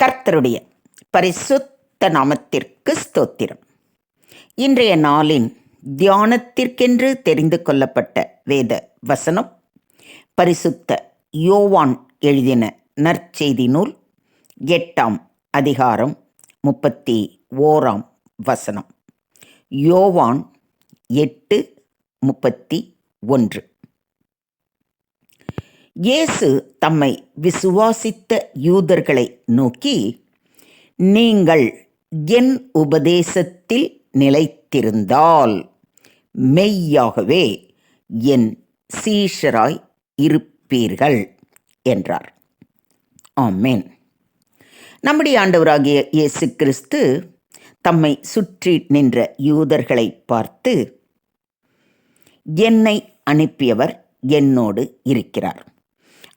கர்த்தருடைய பரிசுத்த நாமத்திற்கு ஸ்தோத்திரம். இன்றைய நாளின் தியானத்திற்கென்று தெரிந்து கொள்ளப்பட்ட வேத வசனம் பரிசுத்த யோவான் எழுதின நற்செய்தி நூல் 8ஆம் அதிகாரம் 31ஆம் வசனம். யோவான் 8:31. இயேசு தம்மை விசுவாசித்த யூதர்களை நோக்கி, நீங்கள் என் உபதேசத்தில் நிலைத்திருந்தால் மெய்யாகவே என் சீஷராய் இருப்பீர்கள் என்றார். ஆமென். நம்முடைய ஆண்டவராகிய இயேசு கிறிஸ்து தம்மை சுற்றி நின்ற யூதர்களை பார்த்து, என்னை அனுப்பியவர் என்னோடு இருக்கிறார்.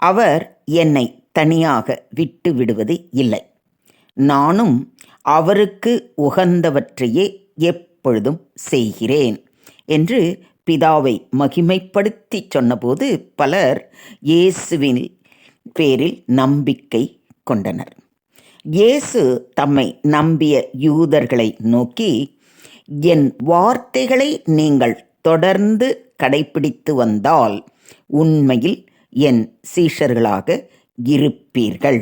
அவர் என்னை தனியாக விட்டு விடுவது இல்லை. நானும் அவருக்கு உகந்தவற்றையே எப்பொழுதும் செய்கிறேன் என்று பிதாவை மகிமைப்படுத்தி சொன்னபோது பலர் இயேசுவின் பேரில் நம்பிக்கை கொண்டனர். இயேசு தம்மை நம்பிய யூதர்களை நோக்கி, என் வார்த்தைகளை நீங்கள் தொடர்ந்து கடைப்பிடித்து வந்தால் உண்மையில் என் சீஷர்களாக இருப்பீர்கள்.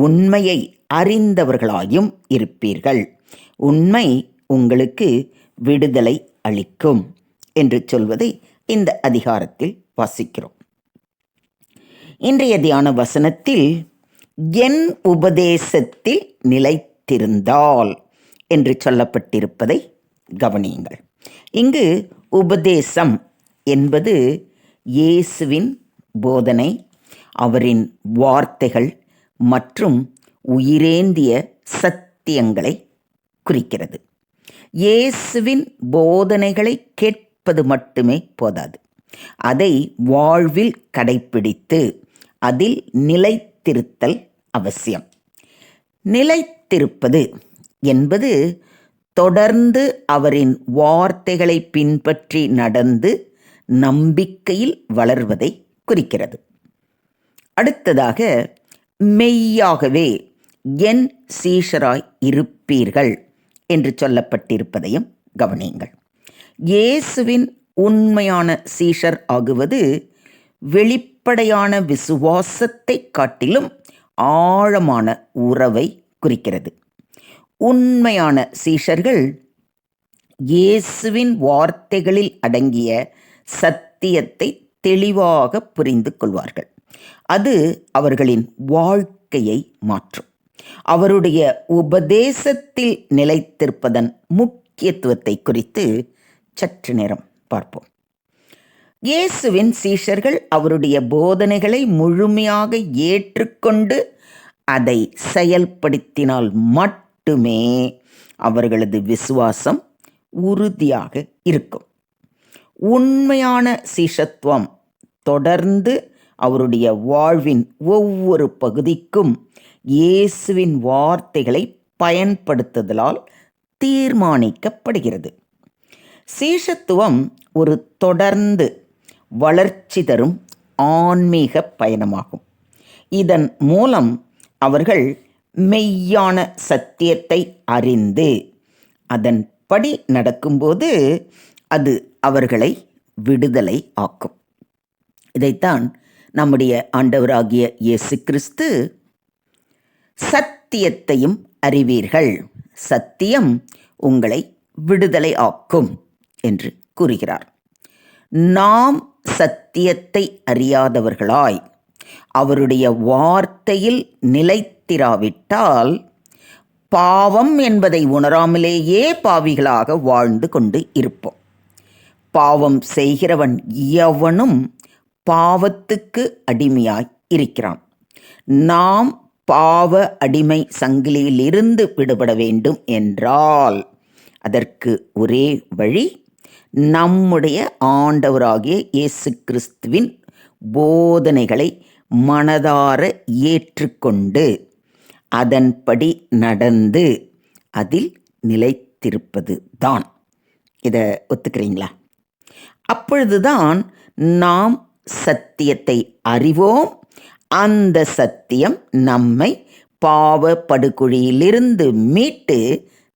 உண்மையை அறிந்தவர்களாயும் இருப்பீர்கள். உண்மை உங்களுக்கு விடுதலை அளிக்கும் என்று சொல்வதை இந்த அதிகாரத்தில் வாசிக்கிறோம். இன்றைய தியான வசனத்தில் என் உபதேசத்தில் நிலைத்திருந்தால் என்று சொல்லப்பட்டிருப்பதை கவனியுங்கள். இங்கு உபதேசம் என்பது இயேசுவின் போதனை, அவரின் வார்த்தைகள் மற்றும் உயிரேந்திய சத்தியங்களை குறிக்கிறது. இயேசுவின் போதனைகளை கேட்பது மட்டுமே போதாது, அதை வாழ்வில் கடைப்பிடித்து அதில் நிலைத்திருத்தல் அவசியம். நிலைத்திருப்பது என்பது தொடர்ந்து அவரின் வார்த்தைகளை பின்பற்றி நடந்து நம்பிக்கையில் வளர்வதை குறிக்கிறது. அடுத்ததாக, மெய்யாகவே என் சீஷராய் இருப்பீர்கள் என்று சொல்லப்பட்டிருப்பதையும் கவனியுங்கள். இயேசுவின் உண்மையான சீஷர் ஆகுவது வெளிப்படையான விசுவாசத்தை காட்டிலும் ஆழமான உறவை குறிக்கிறது. உண்மையான சீஷர்கள் இயேசுவின் வார்த்தைகளில் அடங்கிய சத்தியத்தை தெளிவாக புரிந்து கொள்வார்கள். அது அவர்களின் வாழ்க்கையை மாற்றும். அவருடைய உபதேசத்தில் நிலைத்திருப்பதன் முக்கியத்துவத்தை குறித்து சற்று நேரம் பார்ப்போம். இயேசுவின் சீஷர்கள் அவருடைய போதனைகளை முழுமையாக ஏற்றுக்கொண்டு அதை செயல்படுத்தினால் மட்டுமே அவர்களது விசுவாசம் உறுதியாக இருக்கும். உண்மையான சீஷத்துவம் தொடர்ந்து அவருடைய வாழ்வின் ஒவ்வொரு பகுதிக்கும் இயேசுவின் வார்த்தைகளை பயன்படுத்துதலால் தீர்மானிக்கப்படுகிறது. சீஷத்துவம் ஒரு தொடர்ந்து வளர்ச்சி தரும் ஆன்மீக பயணமாகும். இதன் மூலம் அவர்கள் மெய்யான சத்தியத்தை அறிந்து அதன்படி நடக்கும்போது அது அவர்களை விடுதலை ஆக்கும். இதைத்தான் நம்முடைய ஆண்டவராகிய இயேசு கிறிஸ்து சத்தியத்தையும் அறிவீர்கள், சத்தியம் உங்களை விடுதலை ஆக்கும் என்று கூறுகிறார். நாம் சத்தியத்தை அறியாதவர்களாய் அவருடைய வார்த்தையில் நிலைத்திராவிட்டால் பாவம் என்பதை உணராமலேயே பாவிகளாக வாழ்ந்து கொண்டு இருப்போம். பாவம் செய்கிறவன் எவனும் பாவத்துக்கு அடிமையாய் இருக்கிறான். நாம் பாவ அடிமை சங்கிலியிலிருந்து விடுபட வேண்டும் என்றால் அதற்கு ஒரே வழி நம்முடைய ஆண்டவராகிய இயேசு கிறிஸ்துவின் போதனைகளை மனதார ஏற்றுக்கொண்டு அதன்படி நடந்து அதில் நிலைத்திருப்பது தான். இதை ஒத்துக்கிறீங்களா? அப்பொழுதுதான் நாம் சத்தியத்தை அறிவோம், அந்த சத்தியம் நம்மை பாவ படுகுழியிலிருந்து மீட்டு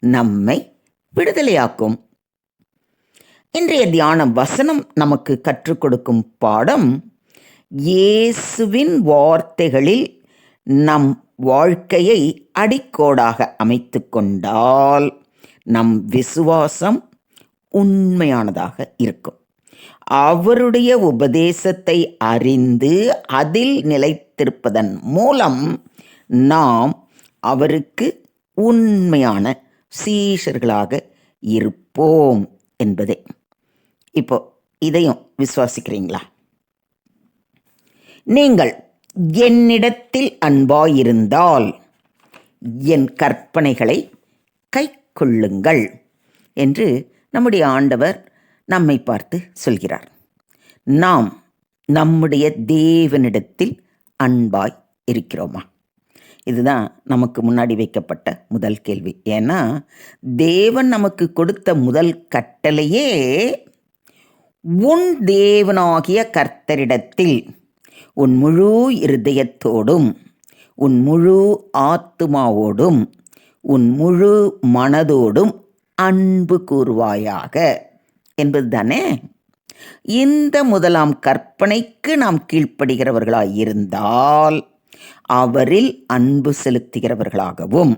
நம்மை விடுதலையாக்கும். இன்றைய தியான வசனம் நமக்கு கற்றுக் கொடுக்கும் பாடம், இயேசுவின் வார்த்தைகளில் நம் வாழ்க்கையை அடிக்கோடாக அமைத்து கொண்டால் நம் விசுவாசம் உண்மையானதாக இருக்கும். அவருடைய உபதேசத்தை அறிந்து அதில் நிலைத்திருப்பதன் மூலம் நாம் அவருக்கு உண்மையான சீஷர்களாக இருப்போம் என்பதே. இப்போ இதையும் விசுவாசிக்கிறீங்களா? நீங்கள் என்னிடத்தில் அன்பாயிருந்தால் என் கற்பனைகளை கைக்கொள்ளுங்கள் என்று நம்முடைய ஆண்டவர் நம்மை பார்த்து சொல்கிறார். நாம் நம்முடைய தேவனிடத்தில் அன்பாய் இருக்கிறோமா? இதுதான் நமக்கு முன்னாடி வைக்கப்பட்ட முதல் கேள்வி. ஏன்னா தேவன் நமக்கு கொடுத்த முதல் கட்டளையே, உன் தேவனாகிய கர்த்தரிடத்தில் உன் முழு இருதயத்தோடும் உன் முழு ஆத்துமாவோடும் உன் முழு மனதோடும் அன்பு கூறுவாயாக என்பது தானே. இந்த முதலாம் கற்பனைக்கு நாம் கீழ்ப்படுகிறவர்களாய் இருந்தால் அவரில் அன்பு செலுத்துகிறவர்களாகவும்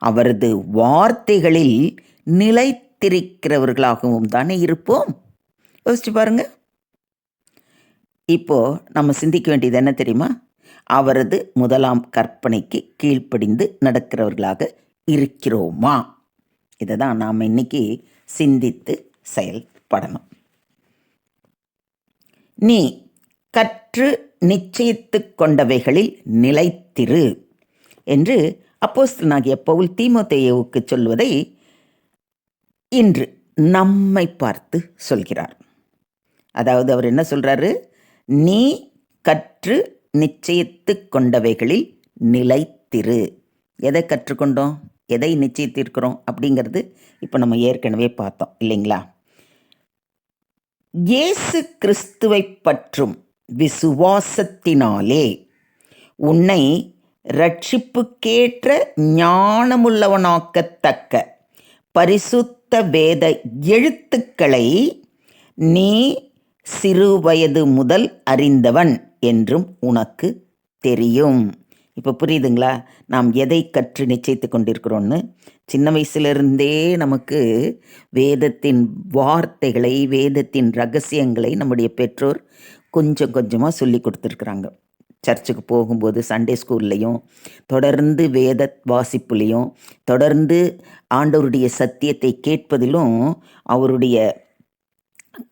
அவரது வார்த்தைகளில் நிலைத்திருக்கிறவர்களாகவும் தானே இருப்போம். யோசிச்சு பாருங்க. இப்போ நம்ம சிந்திக்க வேண்டியது என்ன தெரியுமா? அவரது முதலாம் கற்பனைக்கு கீழ்ப்படிந்து நடக்கிறவர்களாக இருக்கிறோமா? இதை தான் நாம் இன்னைக்கு சிந்தித்து செயல்படணும். நீ கற்று நிச்சயித்து கொண்டவைகளில் நிலைத்திரு என்று அப்போஸ்தலனாகிய பவுல் தீமோத்தேயுவுக்கு சொல்வதை இன்று நம்மை பார்த்து சொல்கிறார். அதாவது அவர் என்ன சொல்றாரு? நீ கற்று நிச்சயித்து கொண்டவைகளில் நிலைத்திரு. எதை கற்றுக்கொண்டோம், எதை நிச்சயித்திருக்கிறோம் அப்படிங்கிறது இப்போ நம்ம ஏற்கனவே பார்த்தோம் இல்லைங்களா? இயேசு கிறிஸ்துவை பற்றும் விசுவாசத்தினாலே உன்னை இரட்சிப்புக்கேற்ற ஞானமுள்ளவனாக்கத்தக்க பரிசுத்த வேத எழுத்துக்களை நீ சிறுவயது முதல் அறிந்தவன் என்றும் உனக்கு தெரியும். இப்போ புரியுதுங்களா நாம் எதை கற்று நிச்சயித்து கொண்டிருக்கிறோன்னு? சின்ன வயசுலேருந்தே நமக்கு வேதத்தின் வார்த்தைகளை, வேதத்தின் ரகசியங்களை நம்முடைய பெற்றோர் கொஞ்சம் கொஞ்சமாக சொல்லி கொடுத்துருக்குறாங்க. சர்ச்சுக்கு போகும்போது சண்டே ஸ்கூல்லையும், தொடர்ந்து வேத வாசிப்புலையும், தொடர்ந்து ஆண்டவருடைய சத்தியத்தை கேட்பதிலும், அவருடைய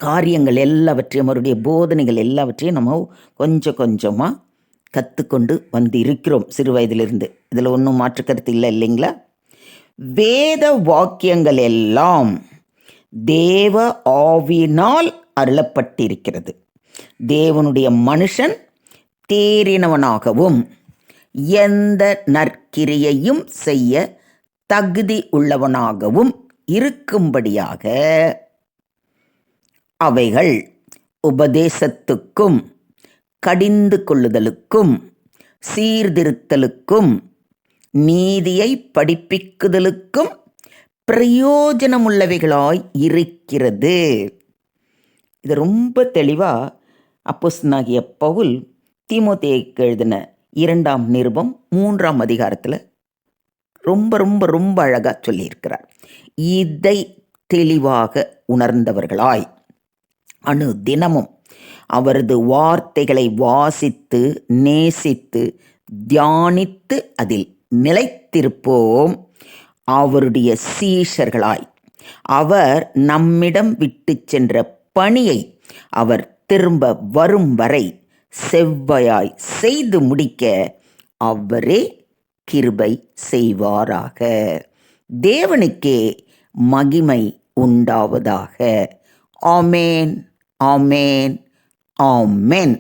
காரியங்கள் எல்லாவற்றையும், அவருடைய போதனைகள் எல்லாவற்றையும் நம்ம கொஞ்சம் கொஞ்சமாக கற்றுக்கொண்டு வந்து இருக்கிறோம் சிறு வயதிலிருந்து. இதில் ஒன்றும் மாற்று கருத்து இல்லை இல்லைங்களா? வேத வாக்கியங்கள் எல்லாம் தேவ ஆவியினால் அருளப்பட்டிருக்கிறது. தேவனுடைய மனுஷன் தேறினவனாகவும் எந்த நற்கிரியையும் செய்ய தகுதி உள்ளவனாகவும் இருக்கும்படியாக அவைகள் உபதேசத்துக்கும் கடிந்து கொள்ளுதலுக்கும் சீர்திருத்தலுக்கும் நீதியை படிப்பிக்குதலுக்கும் பிரயோஜனமுள்ளவைகளாய் இருக்கிறது. இது ரொம்ப தெளிவாக அப்போஸ்தலனாகிய பவுல் தீமோத்தேயுக்கு எழுதின 2ஆம் நிருபம் 3ஆம் அதிகாரத்தில் ரொம்ப ரொம்ப ரொம்ப அழகாக சொல்லியிருக்கிறார். இதை தெளிவாக உணர்ந்தவர்களாய் அணு தினமும் அவரது வார்த்தைகளை வாசித்து நேசித்து தியானித்து அதில் நிலைத்திருப்போம். அவருடைய சீஷர்களாய் அவர் நம்மிடம் விட்டு சென்ற பணியை அவர் திரும்ப வரும் வரை செவ்வையாய் செய்து முடிக்க அவரே கிருபை செய்வாராக. தேவனுக்கே மகிமை உண்டாவதாக. ஆமேன், ஆமேன், ஆமென்.